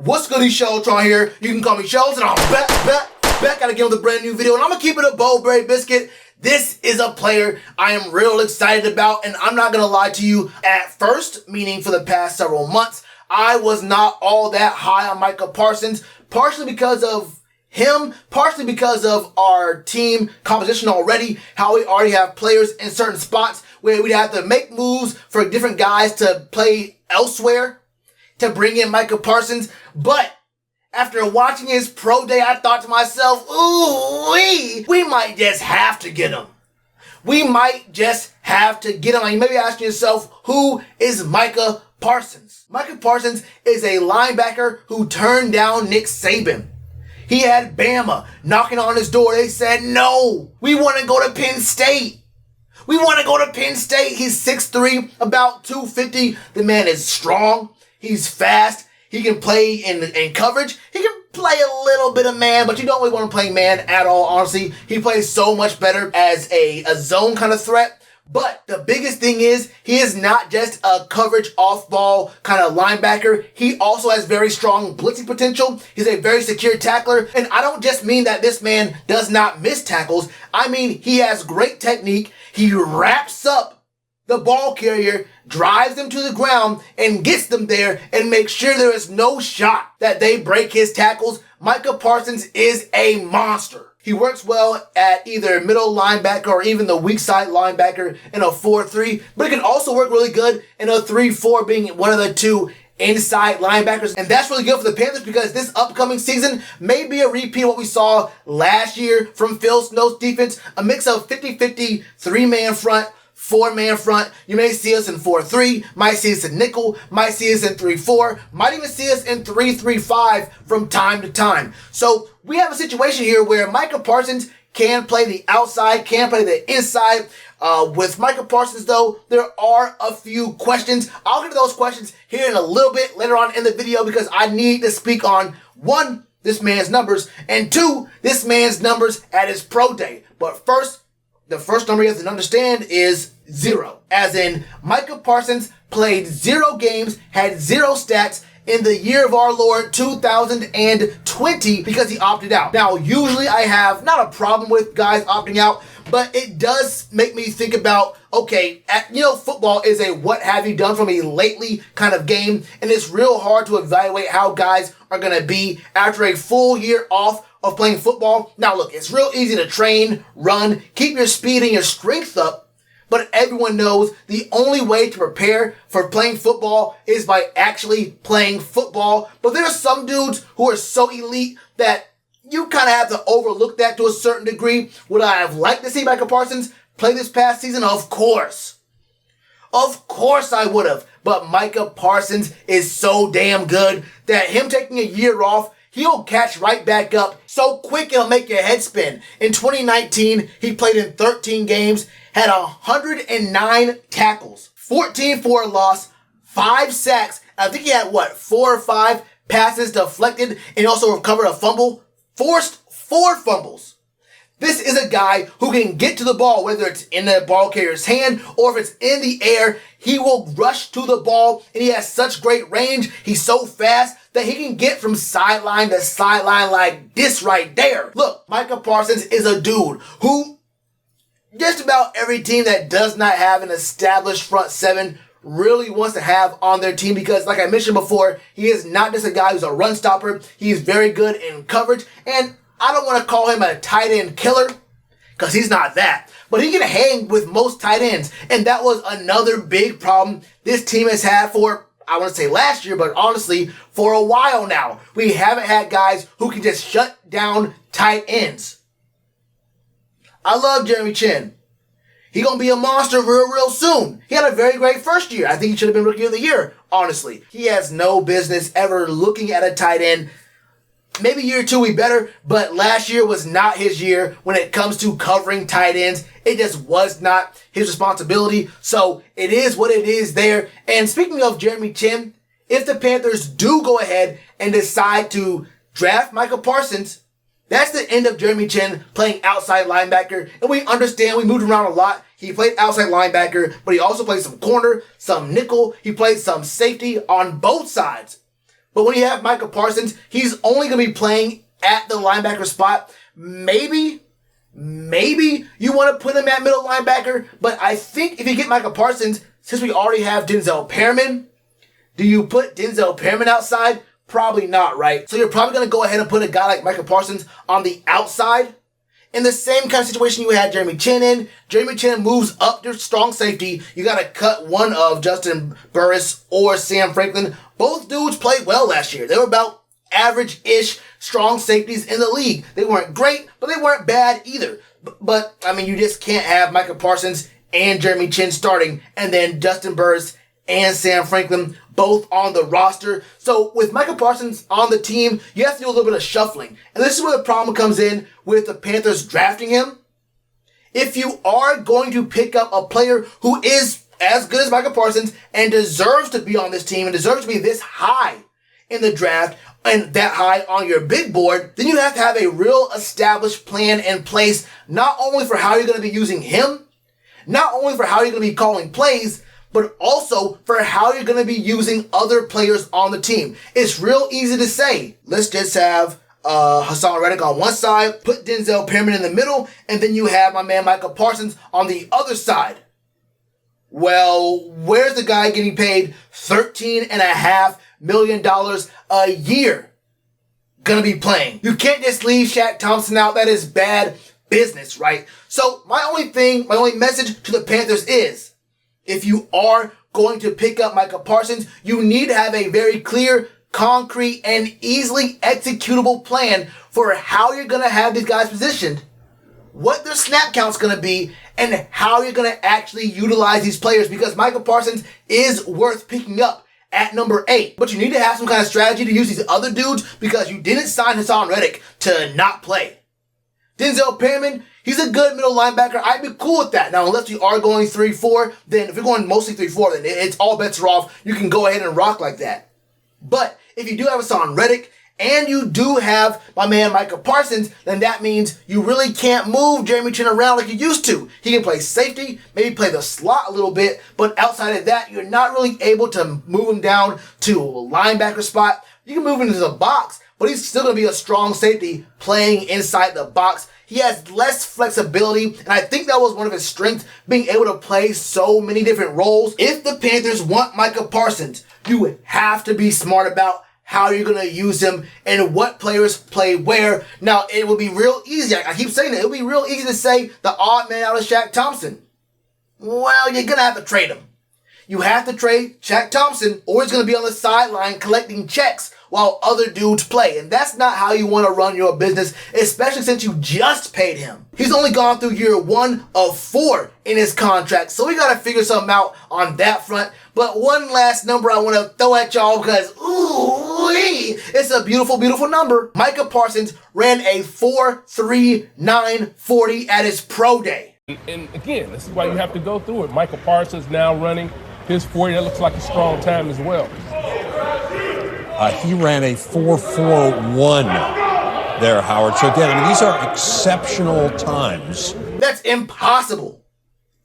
What's good, Shellitronnn here. You can call me Shells, and I'm back at again with a brand new video, and I'm gonna keep it a Bowberry biscuit. This is a player I am real excited about, and I'm not gonna lie to you. At first, meaning for the past several months, I was not all that high on Micah Parsons, partially because of him, partially because of our team composition already, how we already have players in certain spots where we'd have to make moves for different guys to play elsewhere to bring in Micah Parsons. But after watching his pro day, I thought to myself, ooh, we might just have to get him. We might just have to get him. And you may be asking yourself, who is Micah Parsons? Micah Parsons is a linebacker who turned down Nick Saban. He had Bama knocking on his door. They said, no, we want to go to Penn State. We want to go to Penn State. He's 6'3", about 250. The man is strong. He's fast. He can play in coverage. He can play a little bit of man, but you don't really want to play man at all, honestly. He plays so much better as a zone kind of threat. But the biggest thing is, he is not just a coverage off-ball kind of linebacker. He also has very strong blitzing potential. He's a very secure tackler. And I don't just mean that this man does not miss tackles. I mean, he has great technique. He wraps up the ball carrier, drives them to the ground, and gets them there and makes sure there is no shot that they break his tackles. Micah Parsons is a monster. He works well at either middle linebacker or even the weak side linebacker in a 4-3, but he can also work really good in a 3-4, being one of the two inside linebackers. And that's really good for the Panthers because this upcoming season may be a repeat of what we saw last year from Phil Snow's defense, a mix of 50-50, 3-man front, 4-man front. You may see us in 4-3, might see us in nickel, might see us in 3-4, might even see us in 3-3-5 from time to time. So we have a situation here where Micah Parsons can play the outside, can play the inside. With Micah Parsons, though, there are a few questions. I'll get to those questions here in a little bit later on in the video because I need to speak on, one, this man's numbers, and two, this man's numbers at his pro day. But first, the first number you have to understand is 0. As in, Micah Parsons played 0 games, had 0 stats in the year of our Lord 2020 because he opted out. Now, usually I have not a problem with guys opting out, but it does make me think about, okay, football is a what have you done for me lately kind of game, and it's real hard to evaluate how guys are going to be after a full year off of playing football. Now look, it's real easy to train, run, keep your speed and your strength up, but everyone knows the only way to prepare for playing football is by actually playing football. But there are some dudes who are so elite that you kind of have to overlook that to a certain degree. Would I have liked to see Micah Parsons play this past season? Of course. Of course I would have. But Micah Parsons is so damn good that him taking a year off, he'll catch right back up so quick it'll make your head spin. In 2019, he played in 13 games, had 109 tackles, 14 for a loss, 5 sacks. I think he had, 4 or 5 passes deflected, and also recovered a fumble. Forced 4 fumbles. This is a guy who can get to the ball, whether it's in the ball carrier's hand or if it's in the air. He will rush to the ball, and he has such great range. He's so fast that he can get from sideline to sideline like this right there. Look, Micah Parsons is a dude who just about every team that does not have an established front 7 really wants to have on their team because, like I mentioned before, he is not just a guy who's a run stopper. He's very good in coverage, and I don't want to call him a tight end killer because he's not that, but he can hang with most tight ends, and that was another big problem this team has had for, I want to say last year, but honestly, for a while now. We haven't had guys who can just shut down tight ends. I love Jeremy Chinn. He's going to be a monster real soon. He had a very great first year. I think he should have been Rookie of the Year, honestly. He has no business ever looking at a tight end. Maybe year 2 we better, but last year was not his year when it comes to covering tight ends. It just was not his responsibility. So it is what it is there. And speaking of Jeremy Chinn, if the Panthers do go ahead and decide to draft Micah Parsons, that's the end of Jeremy Chinn playing outside linebacker. And we understand we moved around a lot. He played outside linebacker, but he also played some corner, some nickel. He played some safety on both sides. But when you have Micah Parsons, he's only going to be playing at the linebacker spot. Maybe you want to put him at middle linebacker, but I think if you get Micah Parsons, since we already have Denzel Perryman, do you put Denzel Perryman outside? Probably not, right? So you're probably going to go ahead and put a guy like Micah Parsons on the outside. In the same kind of situation you had Jeremy Chinn in. Jeremy Chinn moves up to strong safety. You got to cut one of Justin Burris or Sam Franklin. Both dudes played well last year. They were about average-ish strong safeties in the league. They weren't great, but they weren't bad either. But I mean, you just can't have Micah Parsons and Jeremy Chinn starting, and then Justin Burris and Sam Franklin both on the roster. So with Micah Parsons on the team, you have to do a little bit of shuffling. And this is where the problem comes in with the Panthers drafting him. If you are going to pick up a player who is as good as Micah Parsons and deserves to be on this team and deserves to be this high in the draft and that high on your big board, then you have to have a real established plan in place, not only for how you're going to be using him, not only for how you're going to be calling plays, but also for how you're going to be using other players on the team. It's real easy to say, let's just have Haason Reddick on one side, put Denzel Perryman in the middle, and then you have my man Micah Parsons on the other side. Well, where's the guy getting paid $13.5 million a year gonna be playing? You can't just leave Shaq Thompson out. That is bad business, right? So my only message to the Panthers is, if you are going to pick up Micah Parsons, you need to have a very clear, concrete, and easily executable plan for how you're going to have these guys positioned, what their snap count's going to be, and how you're going to actually utilize these players, because Micah Parsons is worth picking up at number 8. But you need to have some kind of strategy to use these other dudes, because you didn't sign Haason Reddick to not play. Denzel Perryman, he's a good middle linebacker. I'd be cool with that. Now, unless you are going 3-4, then if you're going mostly 3-4, then it's all bets are off. You can go ahead and rock like that. But if you do have Haason Reddick and you do have my man Micah Parsons, then that means you really can't move Jeremy Chinn around like you used to. He can play safety, maybe play the slot a little bit, but outside of that, you're not really able to move him down to a linebacker spot. You can move him into the box, but he's still going to be a strong safety playing inside the box. He has less flexibility, and I think that was one of his strengths, being able to play so many different roles. If the Panthers want Micah Parsons, you have to be smart about how you're going to use him and what players play where. Now, it will be real easy. I keep saying it. It'll be real easy to say the odd man out of Shaq Thompson. Well, you're going to have to trade him. You have to trade Shaq Thompson, or he's going to be on the sideline collecting checks while other dudes play. And that's not how you want to run your business, especially since you just paid him. He's only gone through year 1 of 4 in his contract, so we got to figure something out on that front. But one last number I want to throw at y'all, because, ooh-wee, it's a beautiful, beautiful number. Micah Parsons ran a 4.39 40 at his pro day. And again, this is why you have to go through it. Micah Parsons now running his 40. That looks like a strong time as well. He ran a 4.41 there, Howard. So again, I mean, these are exceptional times. That's impossible.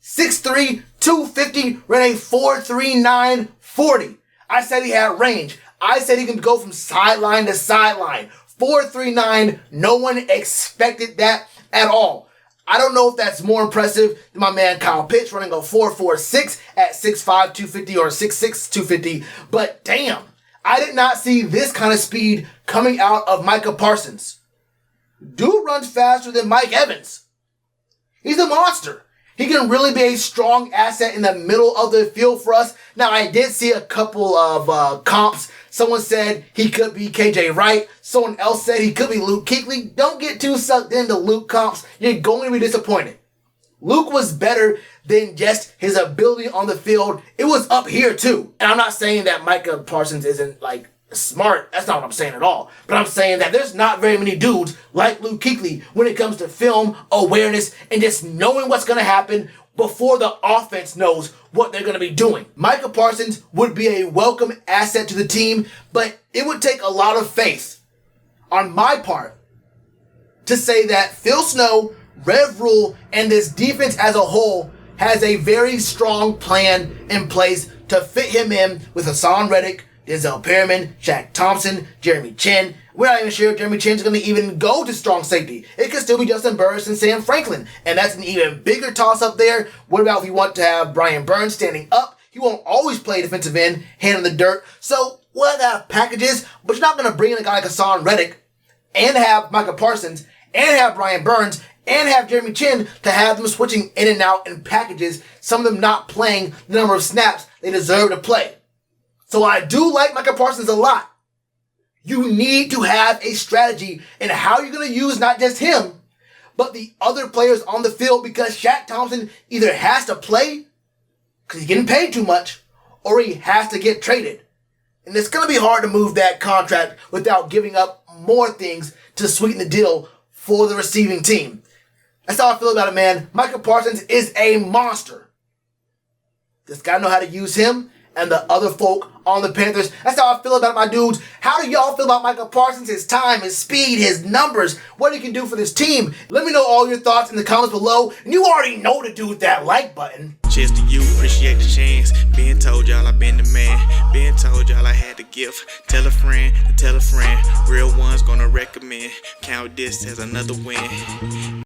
6'3", 250, ran a 4.39 40. I said he had range. I said he can go from sideline to sideline. 4.39, no one expected that at all. I don't know if that's more impressive than my man Kyle Pitts running a 4.46 at 6'5", 250 or 6'6", 250, but damn, I did not see this kind of speed coming out of Micah Parsons. Dude runs faster than Mike Evans. He's a monster. He can really be a strong asset in the middle of the field for us. Now, I did see a couple of comps. Someone said he could be KJ Wright. Someone else said he could be Luke Kuechly. Don't get too sucked into Luke comps. You're going to be disappointed. Luke was better than just his ability on the field. It was up here too. And I'm not saying that Micah Parsons isn't like smart. That's not what I'm saying at all. But I'm saying that there's not very many dudes like Luke Kuechly when it comes to film awareness and just knowing what's going to happen before the offense knows what they're going to be doing. Micah Parsons would be a welcome asset to the team, but it would take a lot of faith on my part to say that Phil Snow, Rev Rule, and this defense as a whole has a very strong plan in place to fit him in with Haason Reddick, Denzel Perryman, Shaq Thompson, Jeremy Chin. We're not even sure if Jeremy Chin's going to even go to strong safety. It could still be Justin Burris and Sam Franklin, and that's an even bigger toss-up there. What about if you want to have Brian Burns standing up? He won't always play defensive end, hand in the dirt. So we'll have packages, but you're not going to bring in a guy like Hassan Reddick and have Micah Parsons and have Brian Burns and have Jeremy Chin to have them switching in and out in packages, some of them not playing the number of snaps they deserve to play. So I do like Micah Parsons a lot. You need to have a strategy in how you're going to use not just him, but the other players on the field, because Shaq Thompson either has to play because he's getting paid too much, or he has to get traded. And it's going to be hard to move that contract without giving up more things to sweeten the deal for the receiving team. That's how I feel about it, man. Micah Parsons is a monster. This guy know how to use him and the other folk on the Panthers. That's how I feel about my dudes. How do y'all feel about Micah Parsons, his time, his speed, his numbers, what he can do for this team? Let me know all your thoughts in the comments below. And you already know to do with that like button. Cheers to you, appreciate the chance. Been told y'all I been the man. Been told y'all I had the gift. Tell a friend to tell a friend. Real ones gonna recommend. Count this as another win.